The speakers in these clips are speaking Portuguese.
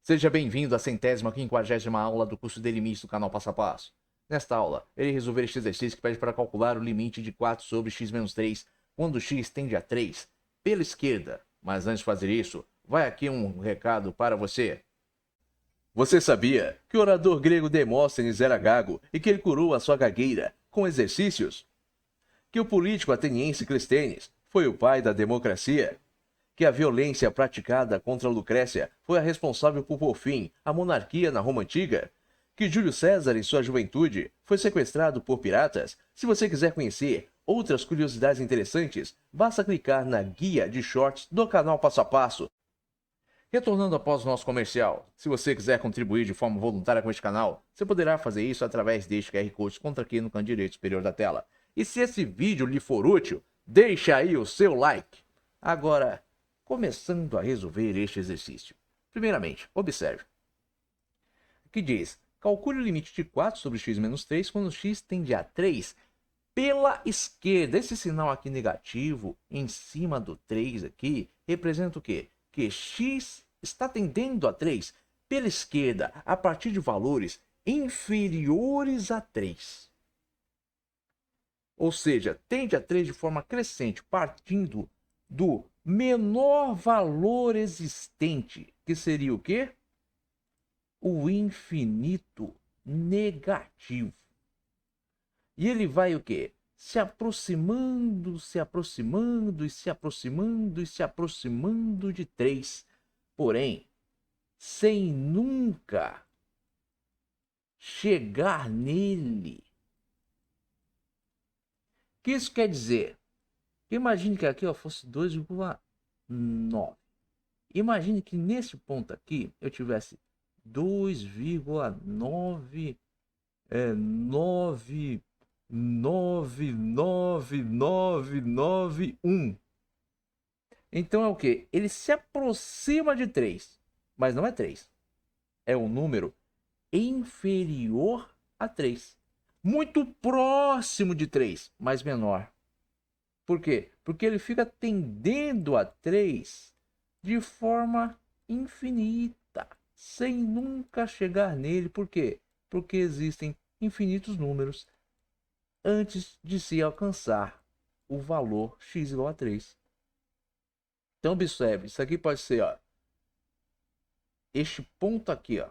Seja bem-vindo à 150ª aula do curso de limites do canal Passo a Passo. Nesta aula, irei resolver este exercício que pede para calcular o limite de 4 sobre x menos 3 quando x tende a 3 pela esquerda. Mas antes de fazer isso, vai aqui um recado para você. Você sabia que o orador grego Demóstenes era gago e que ele curou a sua gagueira com exercícios? Que o político ateniense Clístenes foi o pai da democracia? Que a violência praticada contra Lucrécia foi a responsável por pôr fim à monarquia na Roma Antiga? Que Júlio César, em sua juventude, foi sequestrado por piratas? Se você quiser conhecer outras curiosidades interessantes, basta clicar na guia de shorts do canal Passo a Passo. Retornando após o nosso comercial, se você quiser contribuir de forma voluntária com este canal, você poderá fazer isso através deste QR Code contra aqui no canto direito superior da tela. E se esse vídeo lhe for útil, deixa aí o seu like. Agora, começando a resolver este exercício. Primeiramente, observe. Aqui diz, calcule o limite de 4 sobre x menos 3 quando x tende a 3 pela esquerda. Esse sinal aqui negativo em cima do 3 aqui representa o quê? Que x está tendendo a 3 pela esquerda a partir de valores inferiores a 3. Ou seja, tende a 3 de forma crescente, partindo do menor valor existente, que seria o quê? O infinito negativo. E ele vai o quê? Se aproximando, se aproximando e se aproximando e se aproximando de 3. Porém, sem nunca chegar nele. O que isso quer dizer? Imagine que aqui fosse 2,9. Imagine que nesse ponto aqui eu tivesse 2,9999991. Então é o que? Ele se aproxima de 3, mas não é 3. É um número inferior a 3. Muito próximo de 3, mas menor. Por quê? Porque ele fica tendendo a 3 de forma infinita, sem nunca chegar nele. Por quê? Porque existem infinitos números antes de se alcançar o valor x igual a 3. Então observe, isso aqui pode ser, este ponto aqui,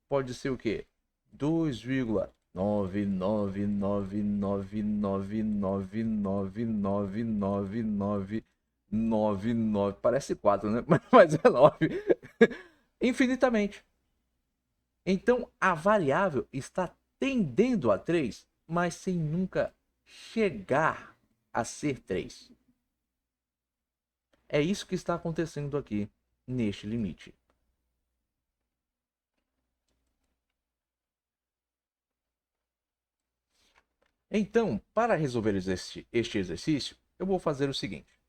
pode ser o quê? 2,99999999999. Parece 4, né? Mas é 9. Infinitamente. Então a variável está tendendo a 3, mas sem nunca chegar a ser 3. É isso que está acontecendo aqui neste limite. Então, para resolver este exercício, eu vou fazer o seguinte.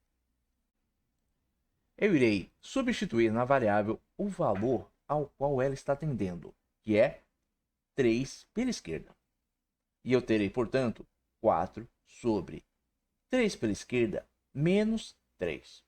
Eu irei substituir na variável o valor ao qual ela está tendendo, que é 3 pela esquerda. E eu terei, portanto, 4 sobre 3 pela esquerda menos 3.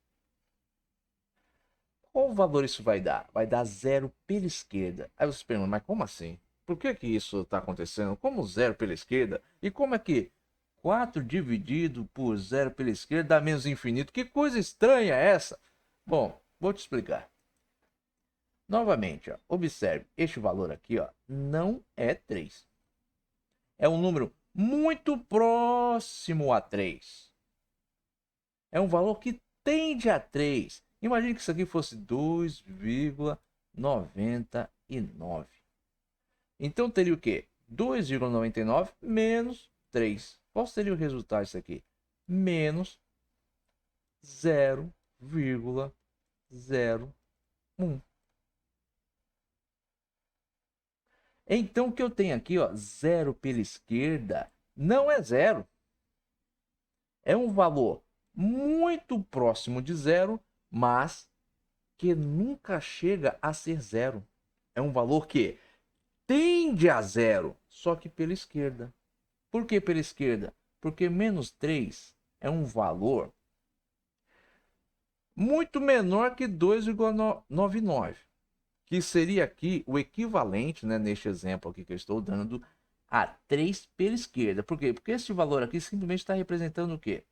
Qual valor isso vai dar? Vai dar 0 pela esquerda. Aí você pergunta, mas como assim? Por que isso está acontecendo? Como 0 pela esquerda? E como é que 4 dividido por 0 pela esquerda dá menos infinito? Que coisa estranha é essa? Bom, vou te explicar. Novamente, observe, este valor aqui não é 3. É um número muito próximo a 3. É um valor que tende a 3. Imagine que isso aqui fosse 2,99. Então teria o quê? 2,99 menos 3. Qual seria o resultado disso aqui? Menos 0,01. Então o que eu tenho aqui, 0 pela esquerda, não é 0. É um valor muito próximo de 0, mas que nunca chega a ser 0. É um valor que tende a 0, só que pela esquerda. Por que pela esquerda? Porque menos 3 é um valor muito menor que 2,99, que seria aqui o equivalente, né, neste exemplo aqui que eu estou dando, a 3 pela esquerda. Por quê? Porque esse valor aqui simplesmente está representando o quê?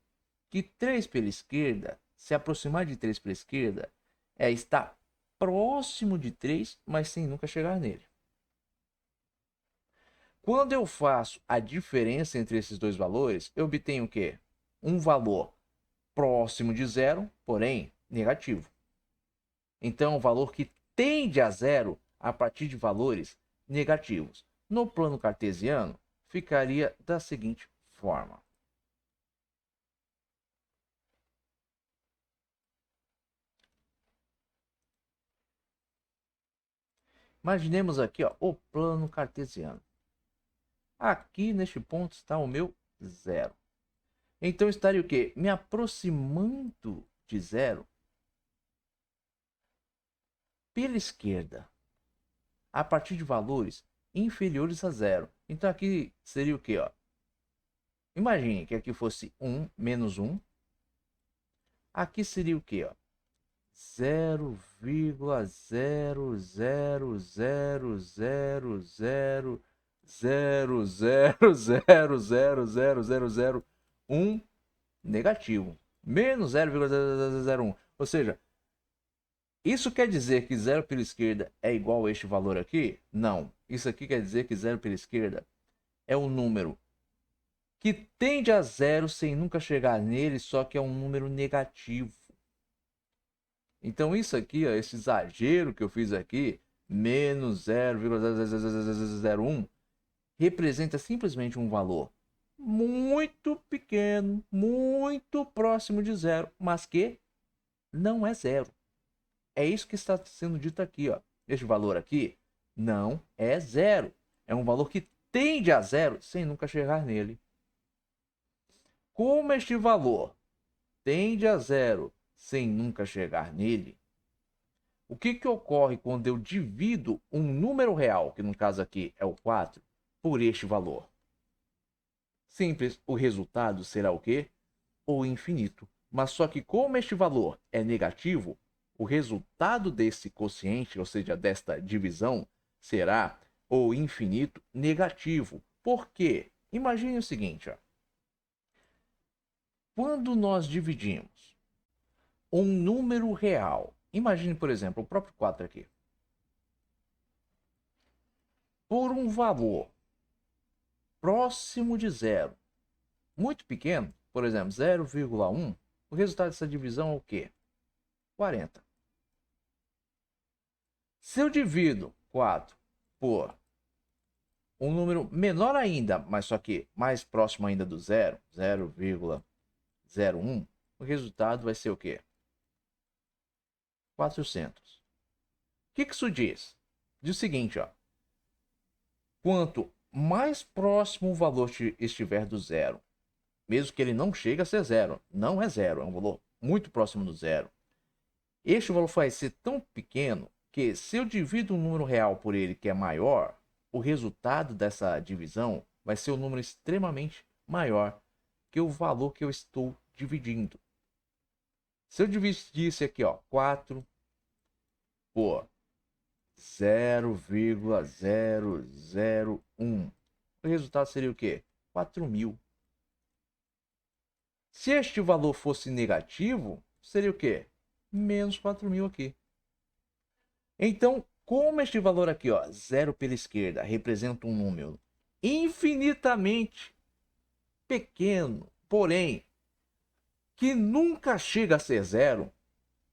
Que 3 pela esquerda, se aproximar de 3 pela esquerda, é estar próximo de 3, mas sem nunca chegar nele. Quando eu faço a diferença entre esses dois valores, eu obtenho o quê? Um valor próximo de zero, porém negativo. Então, o valor que tende a zero a partir de valores negativos. No plano cartesiano, ficaria da seguinte forma. Imaginemos aqui, ó, o plano cartesiano. Aqui neste ponto está o meu zero. Então estaria o quê? Me aproximando de zero pela esquerda, a partir de valores inferiores a zero. Então aqui seria o quê? Ó? Imagine que aqui fosse 1 menos 1. Aqui seria o quê? Ó? 0,0000000000001 negativo. Menos 0,0001. Ou seja, isso quer dizer que zero pela esquerda é igual a este valor aqui? Não. Isso aqui quer dizer que zero pela esquerda é um número que tende a zero sem nunca chegar nele, só que é um número negativo. Então isso aqui, ó, esse exagero que eu fiz aqui, menos 0,00001, representa simplesmente um valor muito pequeno, muito próximo de zero, mas que não é zero. É isso que está sendo dito aqui, ó. Este valor aqui não é zero. É um valor que tende a zero sem nunca chegar nele. Como este valor tende a zero sem nunca chegar nele, o que ocorre quando eu divido um número real, que no caso aqui é o 4, por este valor? Simples, o resultado será o quê? O infinito. Mas só que como este valor é negativo, o resultado desse quociente, ou seja, desta divisão, será o infinito negativo. Por quê? Imagine o seguinte, ó. Quando nós dividimos um número real, imagine, por exemplo, o próprio 4 aqui, por um valor próximo de zero, muito pequeno, por exemplo, 0,1, o resultado dessa divisão é o quê? 40. Se eu divido 4 por um número menor ainda, mas só que mais próximo ainda do zero, 0,01, o resultado vai ser o quê? 400. O que isso diz? Diz o seguinte, ó. Quanto mais próximo o valor estiver do zero, mesmo que ele não chegue a ser zero, não é zero, é um valor muito próximo do zero. Este valor vai ser tão pequeno que se eu divido um número real por ele que é maior, o resultado dessa divisão vai ser um número extremamente maior que o valor que eu estou dividindo. Se eu dividisse aqui, ó, 4 por 0,001, o resultado seria o quê? 4.000. Se este valor fosse negativo, seria o quê? Menos 4.000 aqui. Então, como este valor aqui, ó, 0 pela esquerda, representa um número infinitamente pequeno, porém, que nunca chega a ser zero,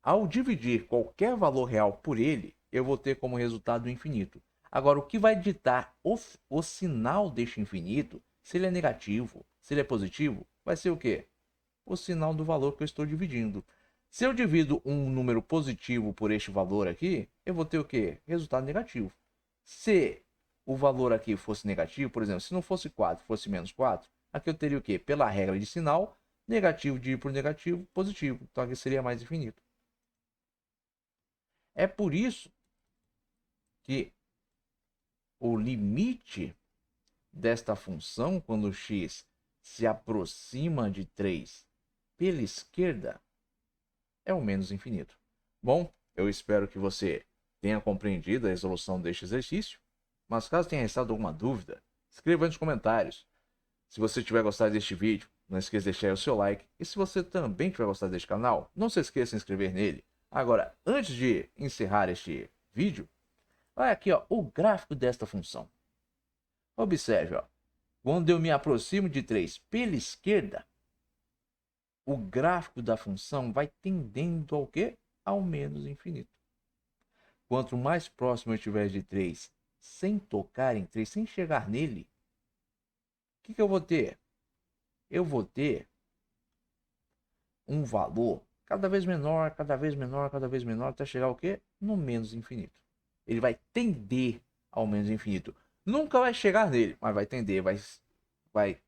ao dividir qualquer valor real por ele, eu vou ter como resultado infinito. Agora, o que vai ditar o sinal deste infinito, se ele é negativo, se ele é positivo, vai ser o quê? O sinal do valor que eu estou dividindo. Se eu divido um número positivo por este valor aqui, eu vou ter o quê? Resultado negativo. Se o valor aqui fosse negativo, por exemplo, se não fosse 4, fosse menos 4, aqui eu teria o quê? Pela regra de sinal, negativo dividido por negativo, positivo. Então aqui seria mais infinito. É por isso que o limite desta função, quando x se aproxima de 3 pela esquerda, é o menos infinito. Bom, eu espero que você tenha compreendido a resolução deste exercício, mas caso tenha restado alguma dúvida, escreva aí nos comentários. Se você tiver gostado deste vídeo, não esqueça de deixar o seu like. E se você também tiver gostado deste canal, não se esqueça de se inscrever nele. Agora, antes de encerrar este vídeo, olha aqui ó, o gráfico desta função. Observe, ó, quando eu me aproximo de 3 pela esquerda, o gráfico da função vai tendendo ao quê? Ao menos infinito. Quanto mais próximo eu estiver de 3, sem tocar em 3, sem chegar nele, o que eu vou ter? Eu vou ter um valor cada vez menor, cada vez menor, cada vez menor, até chegar ao quê? No menos infinito. Ele vai tender ao menos infinito. Nunca vai chegar nele, mas vai tender, vai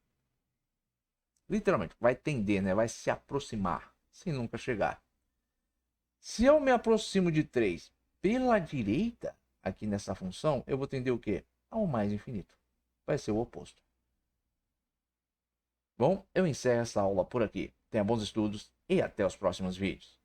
literalmente, vai tender, né? Vai se aproximar, sem nunca chegar. Se eu me aproximo de 3 pela direita, aqui nessa função, eu vou tender o quê? Ao mais infinito. Vai ser o oposto. Bom, eu encerro essa aula por aqui. Tenha bons estudos e até os próximos vídeos.